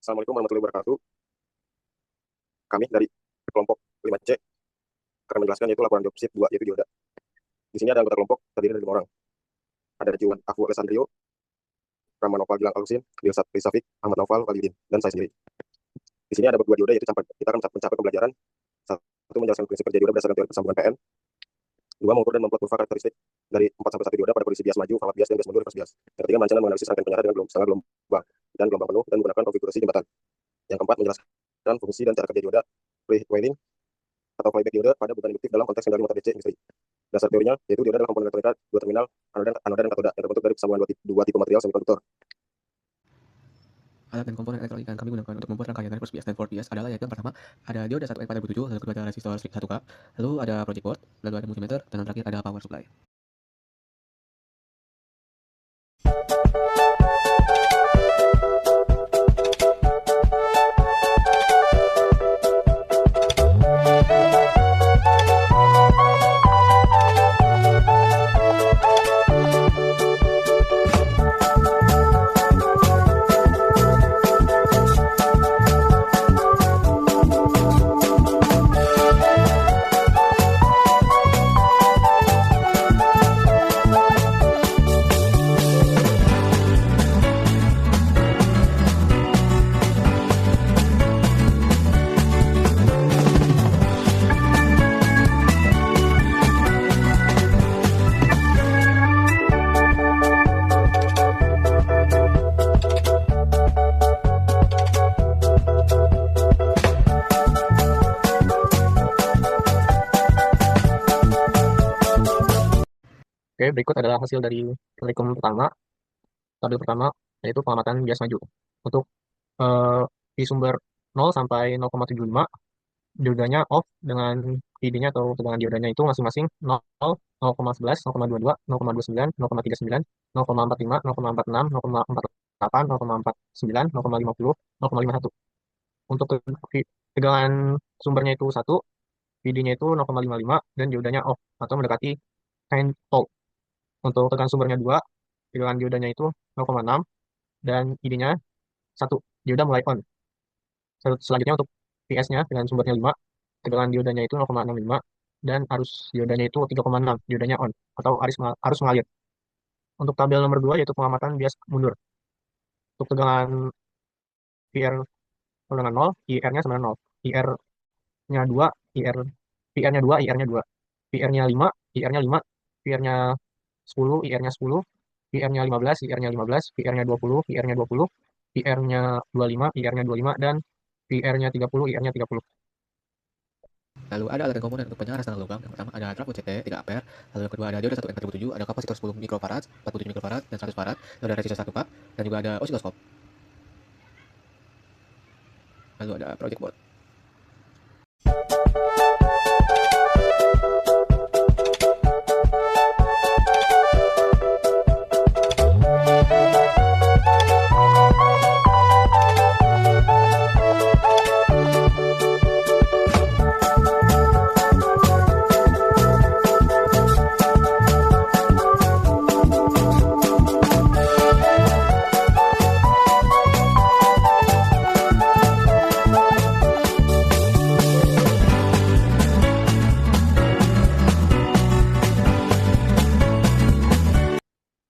Assalamualaikum warahmatullahi wabarakatuh. Kami dari kelompok 5C akan menjelaskan yaitu laporan job sheet 2 yaitu Dioda. Di sini ada anggota kelompok terdiri dari 5 orang. Ada Jiwan Afu Alessandrio, Rahman Noval Gilang Alusin, Dilsat Rizafik, Ahmad Naufal Walidin, dan saya sendiri. Di sini ada berdua dioda yaitu kita akan mencapai pembelajaran. Satu, menjelaskan prinsip kerja dioda berdasarkan teori persambungan PN. Dua, mengukur dan membuat kurva karakteristik dari 4 sampai 1 dioda pada kondisi bias maju, forward bias, dan bias mundur, reverse bias. Yang ketiga, merancang dan menganalisis rangkaian penyara dengan setengah gelombang dan gelombang penuh dan menggunakan konfigurasi jembatan. Yang keempat, menjelaskan fungsi dan cara kerja dioda pre-waiting atau flyback dioda pada beban induktif dalam konteks kendali motor DC industri. Dasar teorinya yaitu dioda adalah komponen elektronika dua terminal anoda dan katoda yang terbentuk dari persambungan dua tipe material semikonduktor. Alat dan komponen elektronik yang kami gunakan untuk membuat rangkaian reverse bias dan forward bias adalah yaitu yang pertama ada dioda 1N4007, lalu kedua ada resistor strip 1K, lalu ada project board, lalu ada multimeter, dan yang terakhir ada power supply. Oke, berikut adalah hasil dari praktikum pertama, tabel pertama, yaitu pengamatan bias maju. Untuk di sumber 0 sampai 0,75, diodanya off dengan ID-nya atau tegangan diodanya itu masing-masing 0, 0,11, 0,22, 0,29, 0,39, 0,45, 0,46, 0,48, 0,49, 0,50, 0,51. Untuk tegangan sumbernya itu 1, PD-nya itu 0,55, dan diodanya off atau mendekati kind fault. Untuk tegangan sumbernya 2, tegangan diodanya itu 0,6, dan ID-nya 1, dioda mulai on. Selanjutnya untuk PS-nya dengan sumbernya 5, tegangan diodanya itu 0,65, dan arus diodanya itu 3,6, diodanya on atau arus mengalir. Untuk tabel nomor 2 yaitu pengamatan bias mundur. Untuk tegangan PR dengan 0, IR-nya sama dengan 0. IR-nya 2, IR PR-nya 2, IR-nya 2. PR-nya 5, IR-nya 5, PR-nya 10, IR-nya 10, PR-nya 15, IR-nya 15, PR-nya 20, IR-nya 20, PR-nya 25, IR-nya 25, dan PR-nya 30, IR-nya 30. Lalu ada alat dan komponen untuk penyaras tangan lubang. Yang pertama ada trafo CT 3 ampere, lalu yang kedua ada dioda 1N4007, ada kapasitor 10 mikrofarad, 47 mikrofarad, dan 100 farad, lalu ada resistor 1K, dan juga ada osiloskop. Lalu ada project board.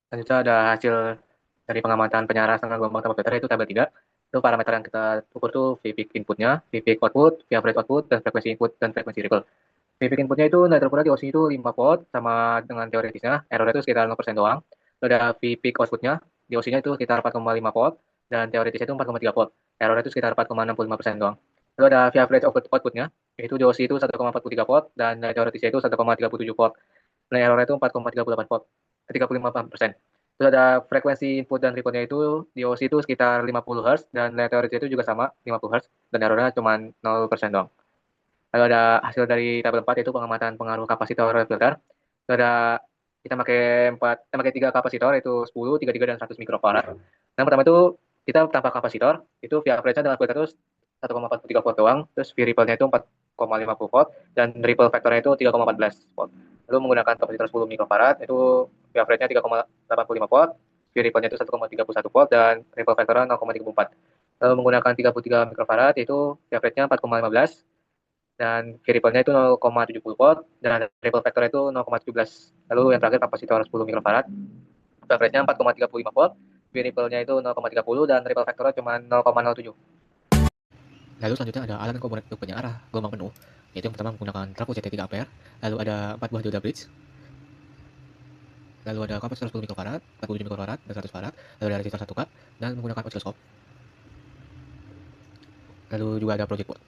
Selanjutnya ada hasil dari pengamatan penyaras dengan gelombang termometer yaitu tabel 3. Itu parameter yang kita ukur tuh V-peak inputnya, V-peak output, V-average output, dan frekuensi input dan frekuensi ripple. V-peak inputnya itu nilai terkurang di OSI itu 5 volt sama dengan teoretisnya, errornya itu sekitar 0% doang. Lalu ada V-peak outputnya, di OSI-nya itu sekitar 4,5 volt, dan teoretisnya itu 4,3 volt. Errornya itu sekitar 4,65% doang. Lalu ada V-average outputnya, yaitu di OSI itu 1,43 volt, dan teoretisnya itu 1,37 volt. Nilai errornya itu 4,38 volt, 35%. Terus ada frekuensi input dan ripple-nya itu di OSI itu sekitar 50 Hz, dan nilai teoretisnya itu juga sama, 50 Hz, dan errornya cuma 0% doang. Lalu ada hasil dari tabel 4 yaitu pengamatan pengaruh kapasitor filter. Lalu ada kita pakai 3 kapasitor yaitu 10, 33 dan 100 mikrofarad. Yang pertama itu kita tanpa kapasitor, itu via average-nya dengan filter itu 1,43 volt doang, terus via ripple-nya itu 4,50 volt, dan ripple factor-nya itu 3,14 volt. Lalu menggunakan kapasitor 10 mikrofarad, itu via average-nya 3,85 volt, via ripple-nya itu 1,31 volt, dan ripple factor-nya 0,34. menggunakan 33 mikrofarad, yaitu via rate-nya 4,15 dan variable-nya itu 0,70 volt dan ada ripple factor itu 0,17. Lalu yang terakhir kapasitor 10 mikrofarad, via rate-nya 4,35 volt, variable-nya itu 0,30 dan ripple factor-nya cuma 0,07. Lalu selanjutnya ada alat dan komponen untuk penyearah gelombang penuh, yaitu yang pertama menggunakan trafo CT 3 ampere, lalu ada 4 buah dioda bridge, lalu ada kapasitor 10 mikrofarad, 47 mikrofarad, dan 100 farad, lalu ada resistor 1K, dan menggunakan oscilloscope. Lalu juga ada project board.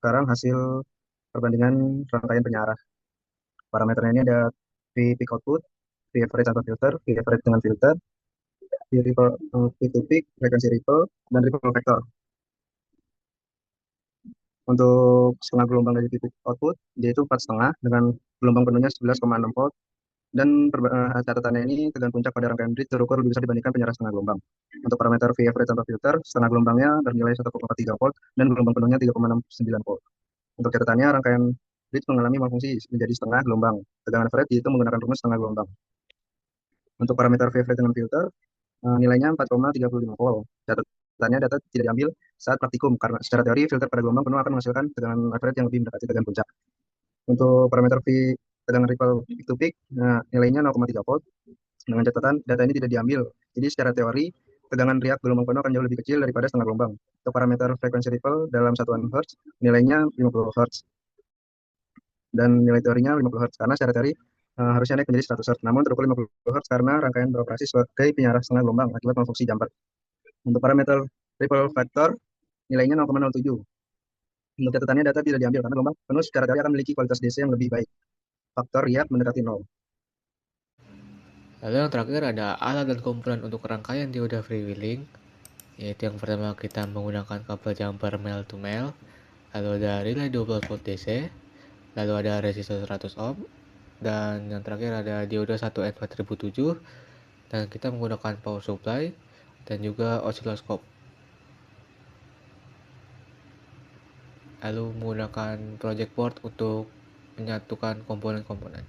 Sekarang hasil perbandingan rangkaian penyiaran. Parameternya ini ada V peak output, V average tanpa filter, V average dengan filter, V ripple, V to peak, frekuensi ripple, dan ripple factor. Untuk setengah gelombang dari V peak output, dia itu 4,5 dengan gelombang penuhnya 11,6 volt. Dan catatannya ini tegangan puncak pada rangkaian bridge terukur lebih besar dibandingkan penyiaran setengah gelombang. Untuk parameter V average tanpa filter, setengah gelombangnya bernilai 1,3 volt dan gelombang penuhnya 3,69 volt. Untuk catatannya, rangkaian bridge mengalami malfungsi menjadi setengah gelombang. Tegangan average dihitung menggunakan rumus setengah gelombang. Untuk parameter V average dengan filter, nilainya 4,35 volt. Catatannya data tidak diambil saat praktikum karena secara teori filter pada gelombang penuh akan menghasilkan tegangan average yang lebih mendekati tegangan puncak. Untuk parameter V tegangan ripple peak to peak, nilainya 0,3 volt. Dengan catatan data ini tidak diambil. Jadi secara teori tegangan riak gelombang penuh akan jauh lebih kecil daripada setengah gelombang. Untuk parameter frekuensi ripple dalam satuan Hz, nilainya 50 Hz. Dan nilai teorinya 50 Hz karena secara teori harusnya naik menjadi 100 Hz. Namun terukur 50 Hz karena rangkaian beroperasi sebagai penyiar setengah gelombang akibat malfungsi jumper. Untuk parameter ripple factor, nilainya 0,07. Untuk catatannya data tidak diambil karena gelombang penuh secara teori akan memiliki kualitas DC yang lebih baik. Faktor riak mendekati 0. Lalu yang terakhir ada alat dan komponen untuk rangkaian dioda freewheeling, yaitu yang pertama kita menggunakan kabel jumper male to male, lalu ada relay 12 volt DC, lalu ada resistor 100 ohm, dan yang terakhir ada dioda 1N4007, dan kita menggunakan power supply dan juga oscilloscope. Lalu menggunakan project board untuk menyatukan komponen-komponen.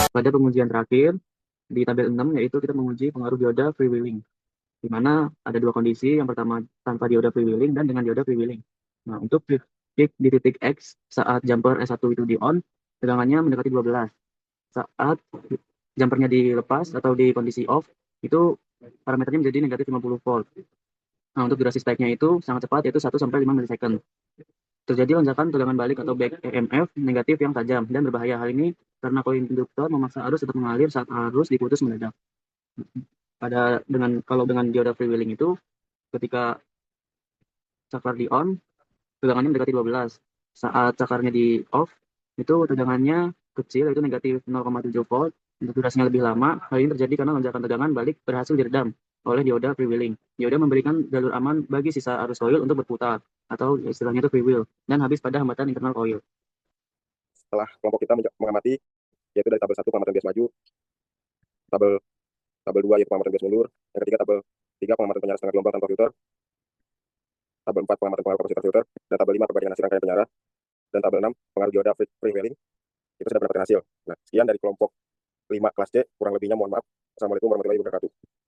Pada pengujian terakhir di tabel 6 yaitu kita menguji pengaruh dioda freewheeling, di mana ada dua kondisi, yang pertama tanpa dioda freewheeling dan dengan dioda freewheeling. Nah, untuk peak di titik X saat jumper S1 itu di on, tegangannya mendekati 12. Saat jumpernya dilepas atau di kondisi off, itu parameternya menjadi negatif 50 volt. Nah, untuk durasi spike-nya itu sangat cepat, yaitu 1-5 milisecond. Terjadi lonjakan tegangan balik atau back EMF negatif yang tajam dan berbahaya. Hal ini karena koin induktor memaksa arus tetap mengalir saat arus diputus mendadak. Kalau dengan dioda freewheeling itu, ketika cakar di on, tegangannya mendekati 12. Saat cakarnya di off, itu tegangannya kecil, yaitu negatif 0,7 volt. Untuk durasinya lebih lama, hal ini terjadi karena lonjakan tegangan balik berhasil diredam oleh dioda freewheeling. Dioda memberikan jalur aman bagi sisa arus coil untuk berputar, atau istilahnya itu freewheel, dan habis pada hambatan internal coil. Setelah kelompok kita mengamati, yaitu dari tabel 1 pengamatan bias maju, tabel 2 yaitu pengamatan bias mundur, yang ketiga tabel 3 pengamatan penyiaran setengah gelombang tanpa filter, tabel 4 pengamatan pengaruh kapasitor filter, dan tabel 5 perbandingan hasil rangkaian penyiaran, dan tabel 6 pengaruh dioda freewheeling. Itu sudah mendapatkan hasil. Nah, sekian dari kelompok 5 kelas C, kurang lebihnya mohon maaf. Assalamualaikum warahmatullahi wabarakatuh.